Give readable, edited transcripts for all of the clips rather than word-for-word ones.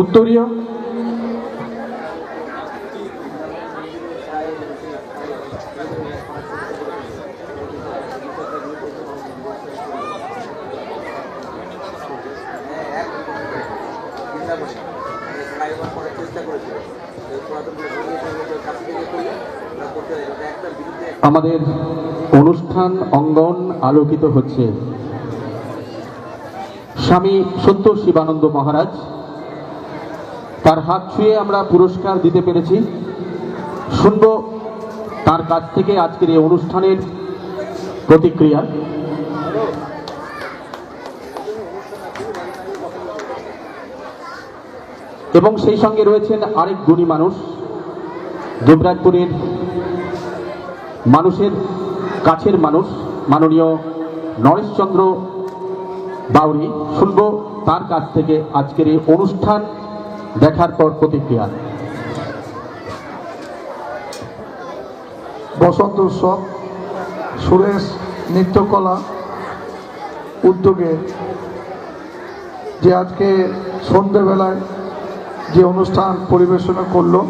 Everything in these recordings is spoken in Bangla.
উত্তরীয় আমাদের অনুষ্ঠান অঙ্গন আলোকিত হচ্ছে। স্বামী সত্য শিবানন্দ মহারাজ, তার হাত ছুঁয়ে আমরা পুরস্কার দিতে পেরেছি। শুনব তার কাছ থেকে আজকের এই অনুষ্ঠানের প্রতিক্রিয়া। এবং সেই সঙ্গে রয়েছেন আরেক গুণী মানুষ, দুবরাজপুরের মানুষের কাছের মানুষ, মাননীয় নরেশচন্দ্র বাউরি। শুনব তার কাছ থেকে আজকের এই অনুষ্ঠান দেখার পর প্রতিক্রিয়া। বসন্ত উৎসব সুরেশ নৃত্যকলা উদ্যোগে যে আজকে সন্ধ্যেবেলায় যে অনুষ্ঠান পরিবেশনা করলো,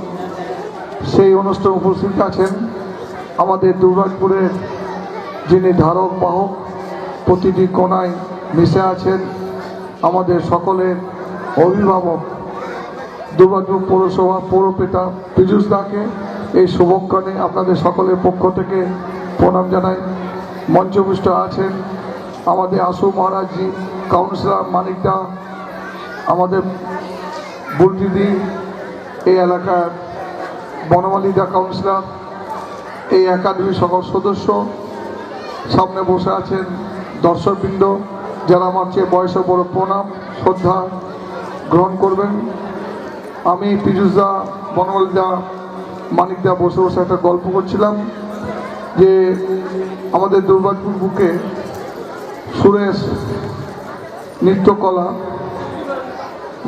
সেই অনুষ্ঠানে উপস্থিত আছেন আমাদের দুবরাজপুরের যিনি ধারক বাহক, প্রতিটি কোণায় মিশে আছেন আমাদের সকলের অভিভাবক দুবরাজপুর পৌরসভা পৌরপিতা পীযূষ দাকে। এই শুভক্ষণে আপনাদের সকলের পক্ষ থেকে প্রণাম জানাই। মঞ্চপুষ্ট আছেন আমাদের আশু মহারাজজি, কাউন্সিলর মানিক দা, আমাদের বুলদিদি, এই এলাকার বনমালী দা কাউন্সিলর, এই একাডেমির সকল সদস্য, সামনে বসে আছেন দর্শকবৃন্দ, যারা আমার চেয়ে বয়সে বড়, প্রণাম শ্রদ্ধা গ্রহণ করবেন। আমি পীযূষ দা, বনমালী দা, মানিক দা বসে বসে একটা গল্প করছিলাম যে আমাদের দুবরাজপুর বুকে সুরেশ নৃত্যকলা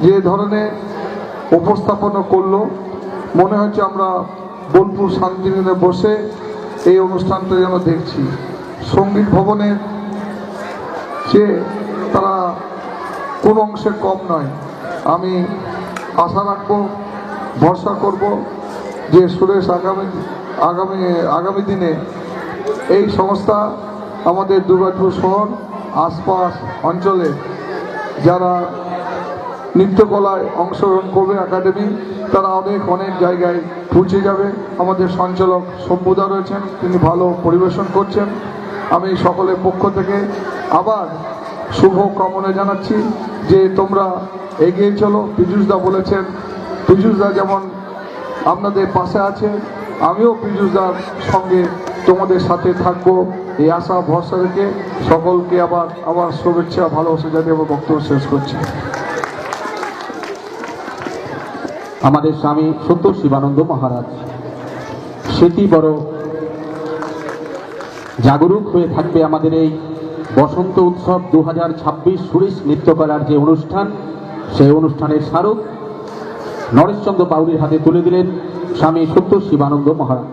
যে ধরনের উপস্থাপনা করলো, মনে হচ্ছে আমরা বোলপুর শান্তিনিকেতনে বসে এই অনুষ্ঠানটা যেন দেখছি। সঙ্গীত ভবনের চেয়ে তারা কোনো অংশে কম নয়। আমি আশা রাখবো, ভরসা করব যে সুরেশ আগামী দিনে এই সংস্থা আমাদের দুবরাজপুর শহর আশপাশ অঞ্চলে যারা নৃত্যকলায় অংশগ্রহণ করবে একাডেমি, তারা অনেক জায়গায় পৌঁছে যাবে। আমাদের সঞ্চালক সভ্যদা রয়েছেন, তিনি ভালো পরিবেশন করছেন। আমি সকলের পক্ষ থেকে আবার শুভ কামনা জানাচ্ছি যে তোমরা এগিয়ে চলো। পীযূষদা বলেছেন, পীযূষদা যেমন আপনাদের পাশে আছে, আমিও পীযূষদার সঙ্গে তোমাদের সাথে থাকবো, এই আশা ভরসা রেখে সকলকে আবার শুভেচ্ছা ভালোবাসা জানিয়ে আমার বক্তব্য শেষ করছি। আমাদের স্বামী সত্য শিবানন্দ মহারাজ সেটি বড় জাগরুক হয়ে থাকবে আমাদের এই বসন্ত উৎসব 2026 সুরেশ নৃত্যকলার যে অনুষ্ঠান, সেই অনুষ্ঠানের স্মারক নরেশচন্দ্র বাউরির হাতে তুলে দিলেন স্বামী সত্য শিবানন্দ মহারাজ।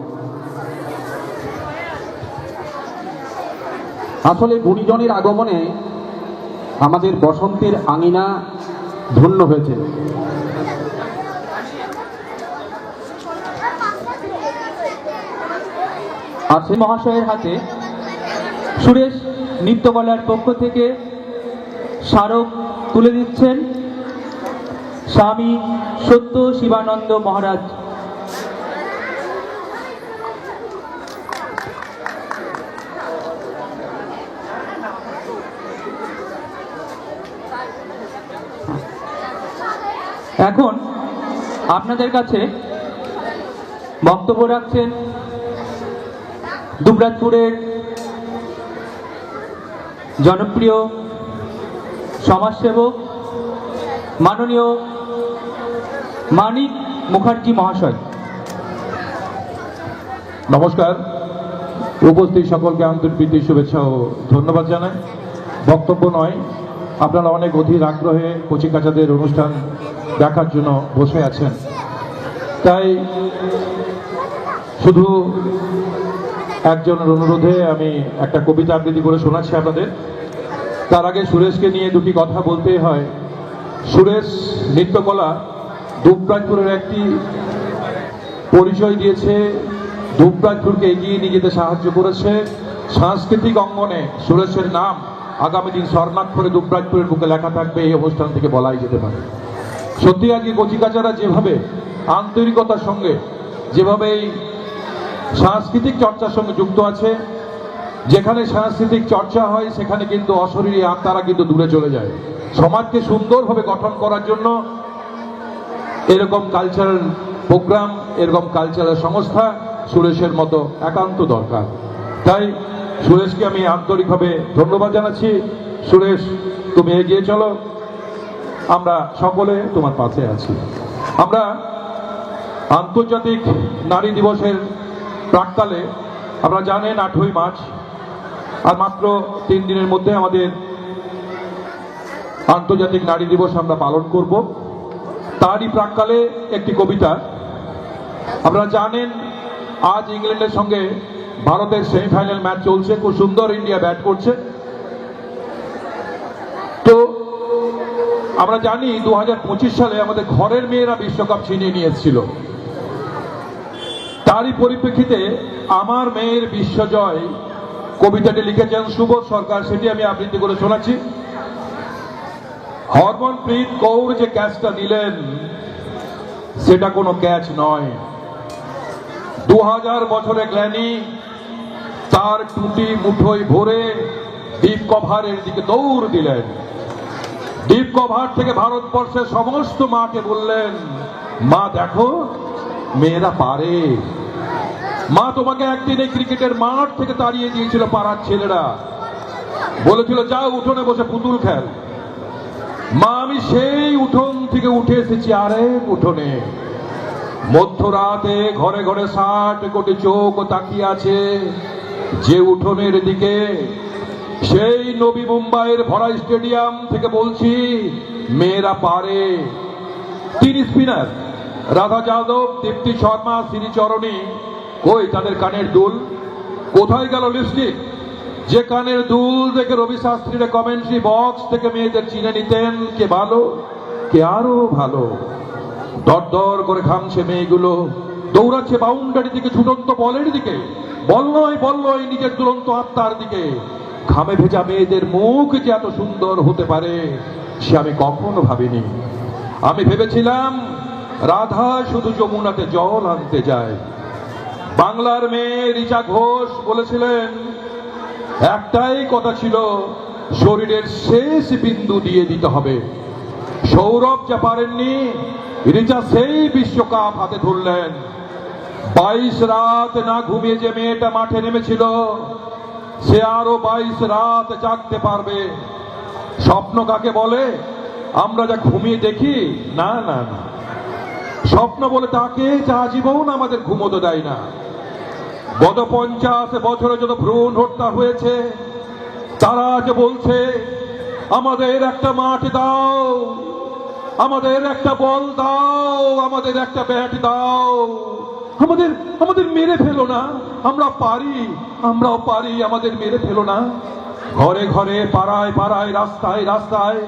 আসলে গুণীজনের আগমনে আমাদের বসন্তের আঙিনা ধন্য হয়েছে। আছে মহাশয়ের হাতে সুরেশ নৃত্যকলার পক্ষ থেকে স্মারক তুলে দিচ্ছেন স্বামী সত্য শিবানন্দ মহারাজ। এখন আপনাদের কাছে বক্তব্য রাখছেন দুবরাজপুরের জনপ্রিয় সমাজসেবক মাননীয় মানিক মুখার্জি মহাশয়। নমস্কার, উপস্থিত সকলকে আন্তরিক শুভেচ্ছা ও ধন্যবাদ জানাই। বক্তব্য নয়, আপনারা অনেক অধীর আগ্রহে কচিকাচাদের অনুষ্ঠান দেখার জন্য বসে আছেন, তাই শুধু একজনের অনুরোধে আমি একটা কবিতা আবৃত্তি করে শোনাচ্ছি আপনাদের। তার আগে সুরেশকে নিয়ে দুটি কথা বলতেই হয়। সুরেশ নৃত্যকলা দুবরাজপুরের একটি পরিচয় দিয়েছে, দুবরাজপুরকে এগিয়ে নিয়ে যেতে সাহায্য করেছে। সাংস্কৃতিক অঙ্গনে সুরেশের নাম আগামী দিন স্বর্ণাক্ষরে দুবরাজপুরের বুকে লেখা থাকবে, এই অনুষ্ঠান থেকে বলাই যেতে পারে। সত্যি আজকে কচিকাচারা যেভাবে আন্তরিকতার সঙ্গে যেভাবে এই সাংস্কৃতিক চর্চার সঙ্গে যুক্ত আছে, যেখানে সাংস্কৃতিক চর্চা হয় সেখানে কিন্তু অশরীরী আত্মারা কিন্তু দূরে চলে যায়। সমাজকে সুন্দরভাবে গঠন করার জন্য এরকম কালচারাল প্রোগ্রাম, এরকম কালচারাল সংস্থা সুরেশের মতো একান্ত দরকার। তাই সুরেশকে আমি আন্তরিকভাবে ধন্যবাদ জানাচ্ছি। সুরেশ, তুমি এগিয়ে চলো, আমরা সকলে তোমার পাশে আছি। আমরা আন্তর্জাতিক নারী দিবসের প্রাক্কালে আপনারা জানেন 8ই মার্চ, আর মাত্র 3 দিনের মধ্যে আমাদের আন্তর্জাতিক নারী দিবস আমরা পালন করব। তারই প্রাক্কালে একটি কবিতা। আপনারা জানেন আজ ইংল্যান্ডের সঙ্গে ভারতের সেমিফাইনাল ম্যাচ চলছে, খুব সুন্দর ইন্ডিয়া ব্যাট করছে। তো আমরা জানি 2025 সালে আমাদের ঘরের মেয়েরা বিশ্বকাপ ছিনিয়ে নিয়ে এসেছিল। তারই পরিপ্রেক্ষিতে আমার মেয়ের বিশ্বজয় কবিতাটি লিখেছেন সুবোধ সরকার, সেটি আমি আবৃত্তি করে শোনাচ্ছি। হরমনপ্রীত কৌর যে ক্যাচটা দিলেন সেটা কোনো ক্যাচ নয়। 2000 বছরে গ্ল্যানি তার টুটি মুঠোয় ভরে ডিপ কভারের দিকে দৌড় দিলেন। ডিপ কভার থেকে ভারতবর্ষের সমস্ত মাকে বললেন, মা দেখো মেয়েরা পারে। মা তোমাকে একদিন এই ক্রিকেটের মাঠ থেকে তাড়িয়ে দিয়েছিল পাড়ার ছেলেরা, বলেছিল যাও উঠোনে বসে পুতুল খেল। মা আমি সেই উঠোন থেকে উঠে এসেছি আরেক উঠোনে। মধ্যরাতে ঘরে ঘরে 60 কোটি চোখ তাকিয়ে আছে যে উঠোনের দিকে। সেই নবী মুম্বাইয়ের ভরা স্টেডিয়াম থেকে বলছি মেয়েরা পারে। 3 স্পিনার রাধা যাদব, দীপ্তি শর্মা, শ্রীচরণী, কই তাদের কানের দুল? কোথায় গেল লিপস্টিক? যে কানের দুল দেখে রবি শাস্ত্রীরা কমেন্ট্রি বক্স থেকে মেয়েদের চিনে নিতেন কে ভালো কে আরো ভালো। দর দর করে ঘামছে মেয়েগুলো, দৌড়াচ্ছে বাউন্ডারি দিকে, ছুটন্ত বলের দিকে, বল নয় নিজের দুরন্ত আত্মার দিকে। ঘামে ভেজা মেয়েদের মুখ যে এত সুন্দর হতে পারে সে আমি কখনো ভাবিনি। আমি ভেবেছিলাম রাধা শুধু যমুনাতে জল আনতে যায়। বাংলার মেয়ে রিচা ঘোষ বলেছিলেন একটাই কথা ছিল, শরীরের শেষ বিন্দু দিয়ে দিতে হবে। সৌরভ যা পারেননি, রিচা সেই বিশ্বকাপ হাতে ধরলেন। 22 রাত না ঘুমিয়ে যে মেয়েটা মাঠে নেমেছিল সে আরো 22 রাত জাগতে পারবে। স্বপ্ন কাকে বলে? আমরা যা ঘুমিয়ে দেখি না না না, স্বপ্ন বলে তাকে যা জীবন আমাদের ঘুমোতে দেয় না। গত 50 বছরে যত ভ্রূণ হত্যা হয়েছে তারা আজ বলছে আমাদের একটা মাঠ দাও, আমাদের একটা বল দাও, আমাদের একটা ব্যাট দাও, আমাদের মেরে ফেলো না, আমরাও পারি, আমাদের মেরে ফেলো না। ঘরে ঘরে পাড়ায় পাড়ায় রাস্তায় রাস্তায়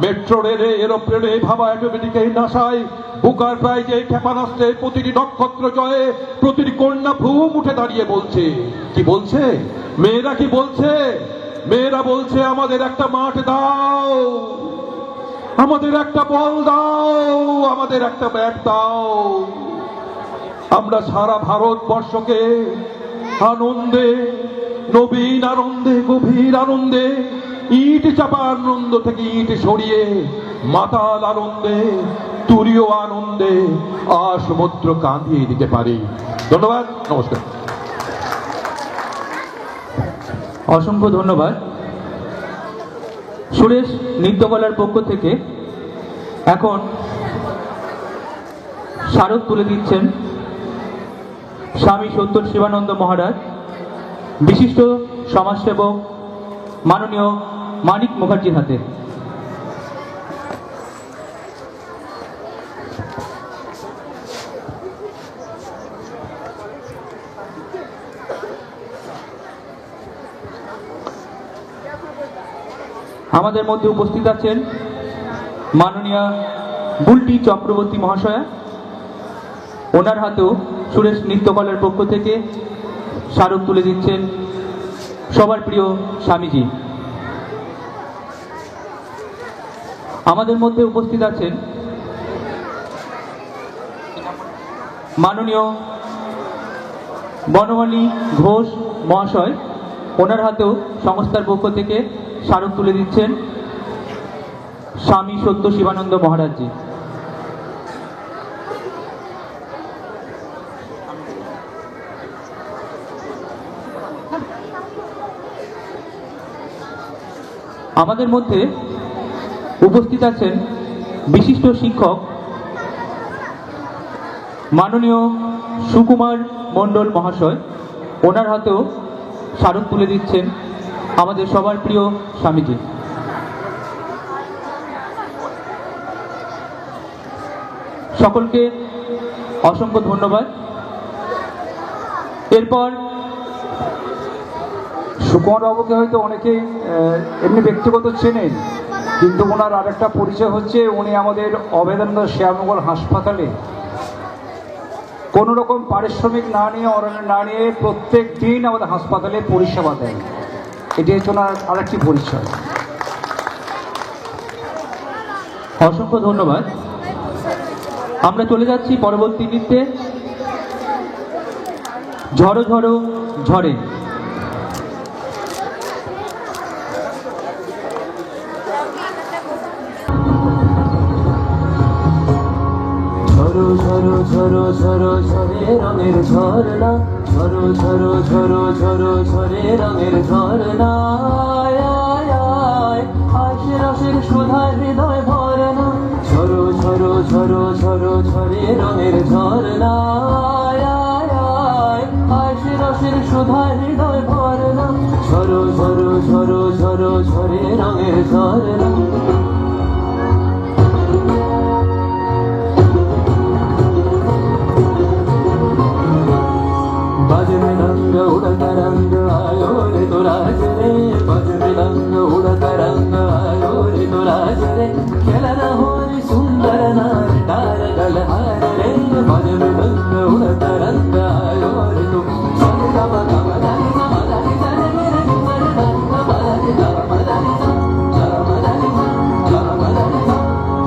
মেট্রো রেলে এরোপ্লেনে ভাবা অটোমেটিকে নাসায় বুকার প্রাইজে ক্ষেপণাস্ত্রে প্রতিটি নক্ষত্র জয়ে প্রতিটি কন্যা ভ্রূম উঠে দাঁড়িয়ে বলছে, কি বলছে মেয়েরা? কি বলছে মেয়েরা? বলছে আমাদের একটা মাঠ দাও, আমাদের একটা বল দাও, আমাদের একটা ব্যাট দাও। আমরা সারা ভারতবর্ষকে আনন্দে, নবীন আনন্দে, গভীর আনন্দে, ইট চাপা আনন্দ থেকে ইট সরিয়ে মাতাল আনন্দে, তুরীয় আনন্দে সমুদ্র কাঁদিয়ে দিতে পারি। ধন্যবাদ, নমস্কার। অসংখ্য ধন্যবাদ। সুরেশ নৃত্যকলার পক্ষ থেকে এখন স্মারক তুলে দিচ্ছেন স্বামী সত্তর শিবানন্দ মহারাজ, বিশিষ্ট সমাজসেবক মাননীয় মানিক মুখার্জির হাতে। আমাদের মধ্যে উপস্থিত আছেন মাননীয় বুলটি চক্রবর্তী মহাশয়া, ওনার হাতেও সুরেশ নৃত্যকলার পক্ষ থেকে স্মারক তুলে দিচ্ছেন সবার প্রিয় স্বামীজি। আমাদের মধ্যে উপস্থিত আছেন মাননীয় বনমালী ঘোষ মহাশয়, ওনার হাতেও সংস্থার পক্ষ থেকে স্মারক তুলে দিচ্ছেন স্বামী সত্য শিবানন্দ মহারাজজি। আমাদের মধ্যে উপস্থিত আছেন বিশিষ্ট শিক্ষক মাননীয় সুকুমার মণ্ডল মহাশয়, ওনার হাতেও স্মারক তুলে দিচ্ছেন আমাদের সবার প্রিয় স্বামীজি। সকলকে অসংখ্য ধন্যবাদ। এরপর সুকুমার বাবুকে হয়তো অনেকেই এমনি ব্যক্তিগত চেনেন, কিন্তু ওনার আরেকটা পরিচয় হচ্ছে উনি আমাদের অভেদানন্দ শ্যামমঙ্গল হাসপাতালে কোনো রকম পারিশ্রমিক না নিয়ে, অরণ্য না নিয়ে প্রত্যেক দিন আমাদের হাসপাতালে পরিষেবা দেন। এটি হচ্ছে ওনার আরেকটি পরিচয়। অসংখ্য ধন্যবাদ। আমরা চলে যাচ্ছি পরবর্তী নৃত্যে, ঝড়ো ঝড়ো ঝড়ে। ঝরো ঝরো ঝরো ঝরো ঝরে রঙের ঝরনা, ঝরো ঝরো ঝরো ঝরো ঝরে রঙের ঝরনা, আয় আয় আয় আশে রসের সুধায় হৃদয় ভরে না। ঝরো ঝরো ঝরো ঝরো ঝরে রঙের ঝরনা, আয় আয় আয় আশে রসের সুধায় হৃদয় ভরে না। ঝরো ঝরো ঝরো ঝরো ঝরে রঙের ঝরনা। बजमे रंग उड़ता रंग आयो रे तो राज रे, बजमे रंग उड़ता रंग आयो रे तो राज रे, खेलना हो रे सुंदर नार डार गलहार रे, बजमे रंग उड़ता रंग आयो रे तो सरे गमा गमा दानी गमा दानी दानी मेरे सुंदर रंग बदानी गमा दानी गमा दानी गमा दानी।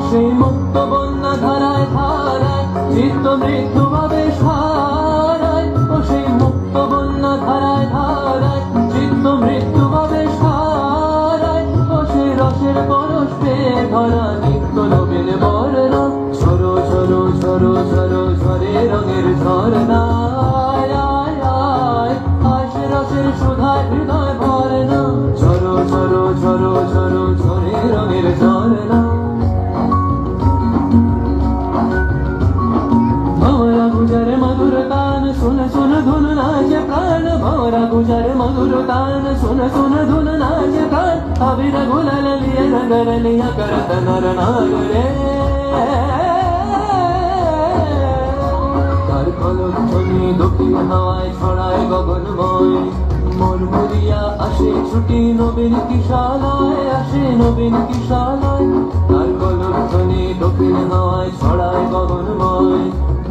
সেই মুক্ত বন্যা ধারায় ধারায় চিত্ত মৃত্যু ভাবে সারায়, ও সেই মুক্ত বন্যা ধারায় ধারায় চিত্ত মৃত্যু ভাবে সারায়, ও সেই রসের পরশ পেয়ে ধরা নিত্য নবীন বর্ণা। ঝরো ঝরো ঝরো ঝরো ঝরে রঙের ঝরনা, আয় আয় আয় আশে রসের সুধায় হৃদয় ভরে না। ঝরো ঝরো ঝরো ঝরো ঝরে রঙের ঝরনা। भंवरा गुजरे मधुर तान सुन सुन धुन नाचे प्राण, भंवरा गुजरे मधुर तान सुन सुन धुन नाचे प्राण, अबीर गुलाल लिए नगर लिया करत नर नाग रे। তার কলক ধ্বনি দক্ষিণ হাওয়ায় ছড়ায় গগনময়, মোর মুরিয়া আসে ছুটি নবীন কিশালয়, আসে নবীন কিশালয়। তার কলক ধ্বনি দক্ষিণ হাওয়ায় ছড়ায় গগনময়,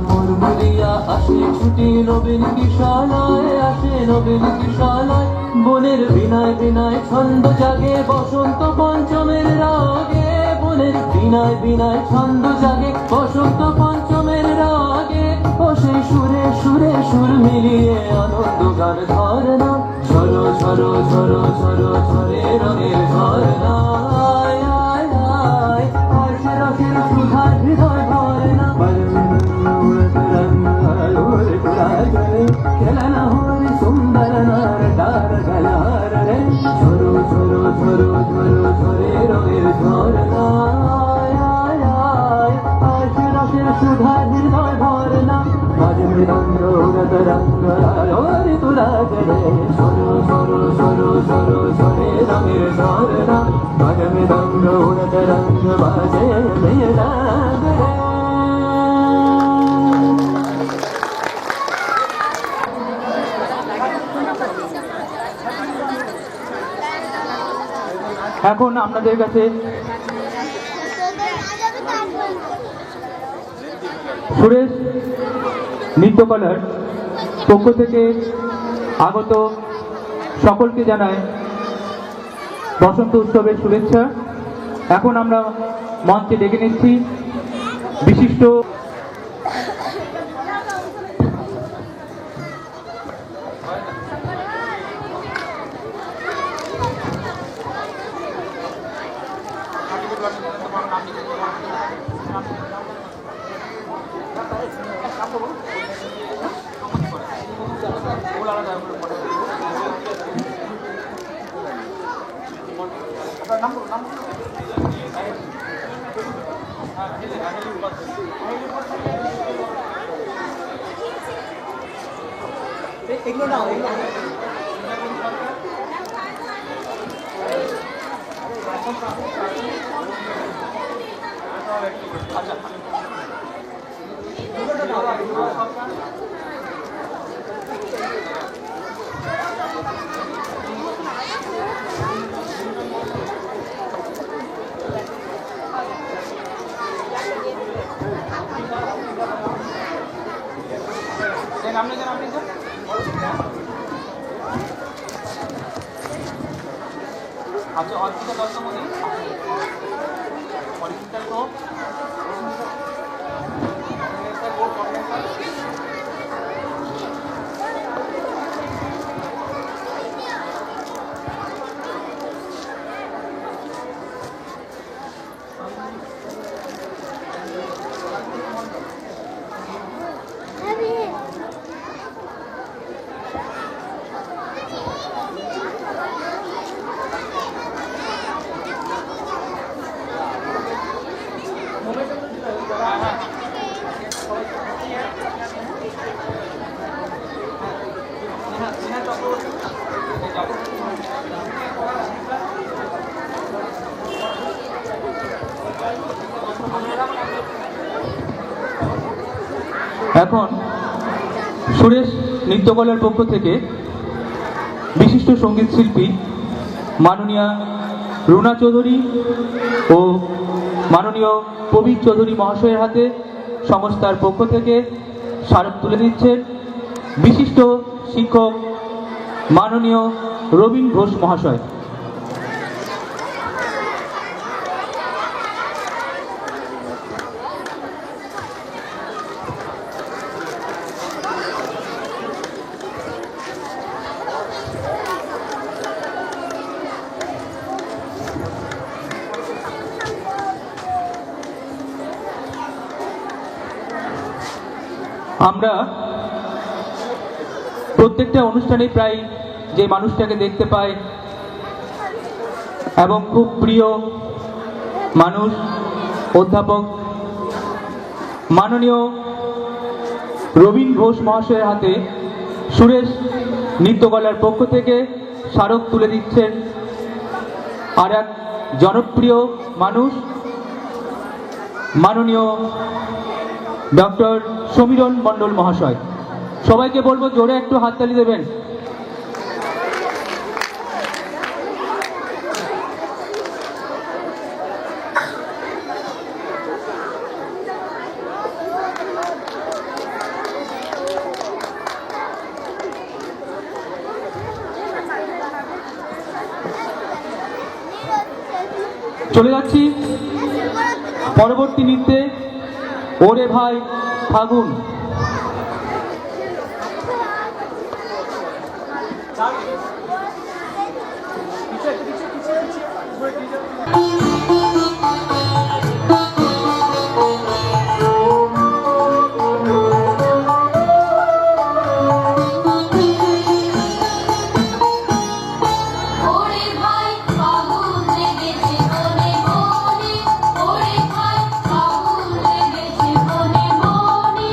মোর মুরিয়া আসে ছুটি নবীন কিশালয়, আসে নবীন কিশালয়। বনের বিনায় বিনায় ছন্দ জাগে বসন্ত পঞ্চমের রাগে, বনের বিনায় বিনায় ছন্দ জাগে বসন্ত পঞ্চমের রাগে, ও সেই সুরে সুরে সুর মিলিয়ে আনন্দ গান ধরনা। ঝরো ঝরো ঝরো ঝরো ঝরে রঙের ঝরনা, আয় আয় আয় আশে রসের সুধায় হৃদয় ভরে না। খেলনা হরে সুন্দর নার ডার গলার রে, ঝরো ঝরো ঝরো ঝরো ঝরে রঙের ঝরনা, আয় আয় আয় আশে রসের সুধায় হৃদয় ভরে না। বাজবে রঙ্গ উড়ত রঙ্গ আলো রে তুলা রে, ঝরো ঝরো ঝরো ঝরো ঝরে রঙের ঝরনা, বাজবে রঙ্গ উড়ত রঙ্গ বাজে মেলা রে। এখন আপনাদের কাছে সুরেশ নৃত্যকলার পক্ষ থেকে আগত সকলকে জানায় বসন্ত উৎসবের শুভেচ্ছা। এখন আমরা মঞ্চে ডেকে নিচ্ছি বিশিষ্ট এখন সুরেশ নৃত্যকলার পক্ষ থেকে বিশিষ্ট সঙ্গীত শিল্পী মাননীয়া রুনা চৌধুরী ও মাননীয় প্রবীর চৌধুরী মহাশয়ের হাতে সংস্থার পক্ষ থেকে স্মারক তুলে দিচ্ছেন বিশিষ্ট শিক্ষক মাননীয় রবীন ঘোষ মহাশয়। আমরা প্রত্যেকটা অনুষ্ঠানে প্রায় যে মানুষটাকে দেখতে পাই এবং খুব প্রিয় মানুষ অধ্যাপক মাননীয় রবীন ঘোষ মহাশয়ের হাতে সুরেশ নৃত্যকলার পক্ষ থেকে স্মারক তুলে দিচ্ছেন আর এক জনপ্রিয় মানুষ মাননীয় ডক্টর সমীরণ মণ্ডল মহাশয়। সবাইকে বলবো জোরে একটু হাততালি দেবেন। চলে যাচ্ছি পরবর্তী নৃত্যে ওরে ভাই ফাগুন। ওরে ভাই ফাগুন লেগেছে বনে বনে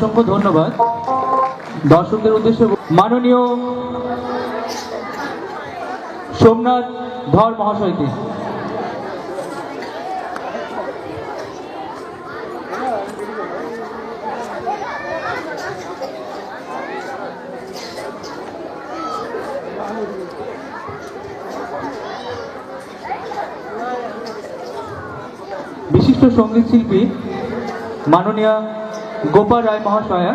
অসংখ্য ধন্যবাদ। দর্শকদের উদ্দেশ্যে মাননীয় সোমনাথ ধর মহাশয়কে বিশিষ্ট সঙ্গীত শিল্পী মাননীয় গোপাল রায় মহাশয়া,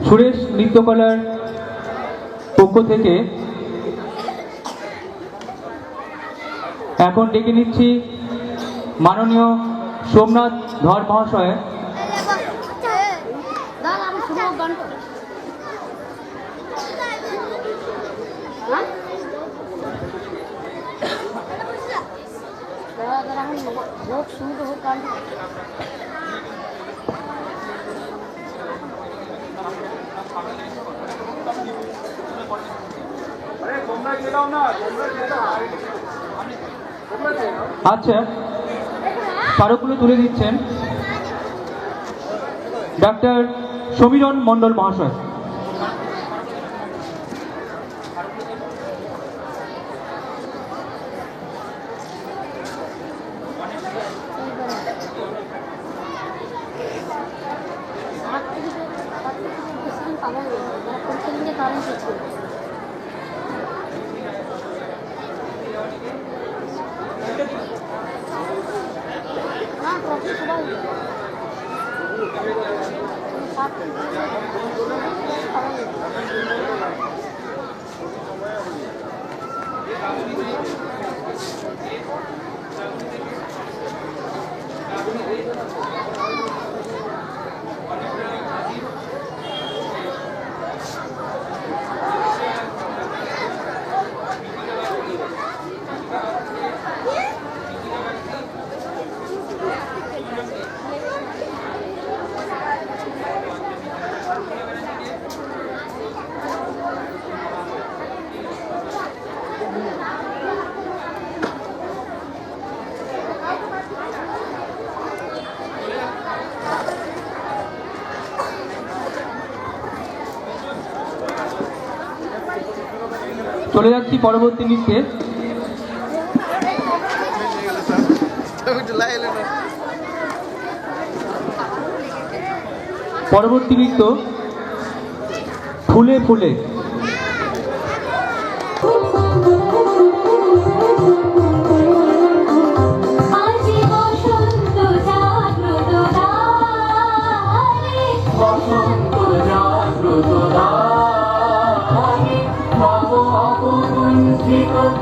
সুরেশ নৃত্যকলার পক্ষ থেকে এখন ডেকে নিচ্ছি মাননীয় সোমনাথ ধর মহাশয়। আচ্ছা, স্মারকগুলো তুলে দিচ্ছেন ডাক্তার সমীরণ মণ্ডল মহাশয়। চলে যাচ্ছি পরবর্তী নৃত্যে। পরবর্তী নৃত্য ফুলে ফুলে।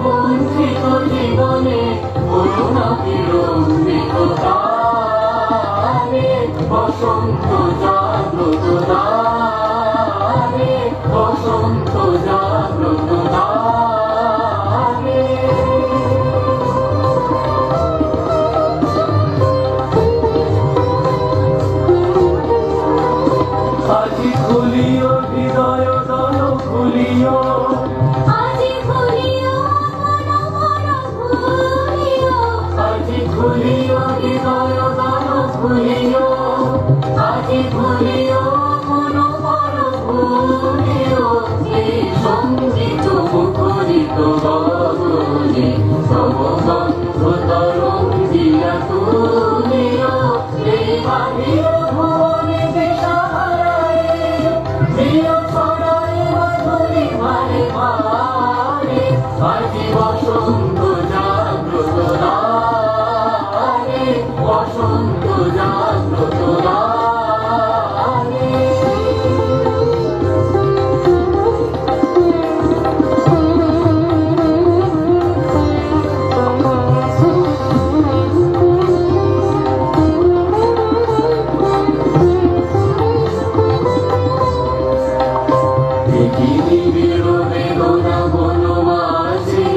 বঞ্চিত জীবনে করুণা বিরোধিতারে বসন্ত জাগ্রত দ্বারে, বসন্ত জাগ্রত দ্বারে। আজি খুলিও হৃদয় দল খুলিও, আজি খুলিও হৃদয় দান খুলিও, আজি খুলিও মন পর ভুলিও। এই সঙ্গীত মুখরিত গগনে তব বন্ধ তরঙ্গিয়া তুলিও। এই বাহির ভুবনে দিশাহারায় প্রিয় ছড়ায় মাধুরী ভারে ভারে। আজি বসন্ত জাগ্রত দ্বারে, বসন্ত জাগ্রত দ্বারে। বেদনা বনমাঝে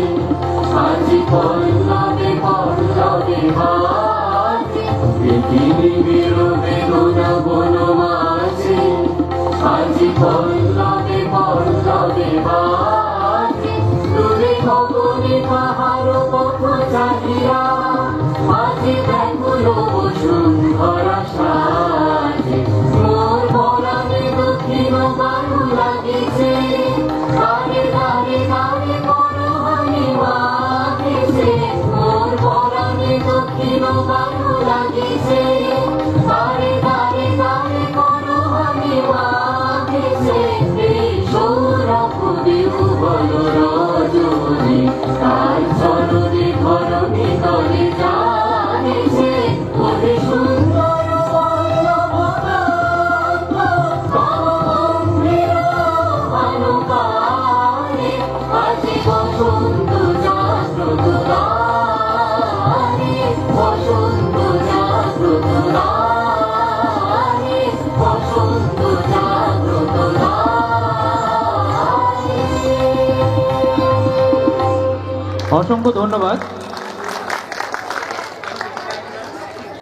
আজি পল্লবে পল্লবে বাজে। পৃথিবীর বেদনা বনমাঝে আজি পল্লবে পল্লবে বাজে। পাখিরা মাঝে ব্যাকুল বসুন্ধরা সাজে মোর পরাণে দক্ষিণ বায়ু লাগিছে গানে গানে গানে মনোহারি মাগিছে মোর পরাণে দক্ষিণ বায়ু লাগিছে গানে গানে গানে মনোহারি মাগিছে এই সৌরভ বিহুবল রজনী তাই চরণে ধরণী তলে জানিছে ওরে সুন্দর বল্লভদাঙ্গ গঙ্গীর ভানুকারে আজি বসন্ত জাগ্রত রানী বসন্ত জাগ্রত রানী বসন্ত জাগ্রত রানী। অসংখ্য ধন্যবাদ।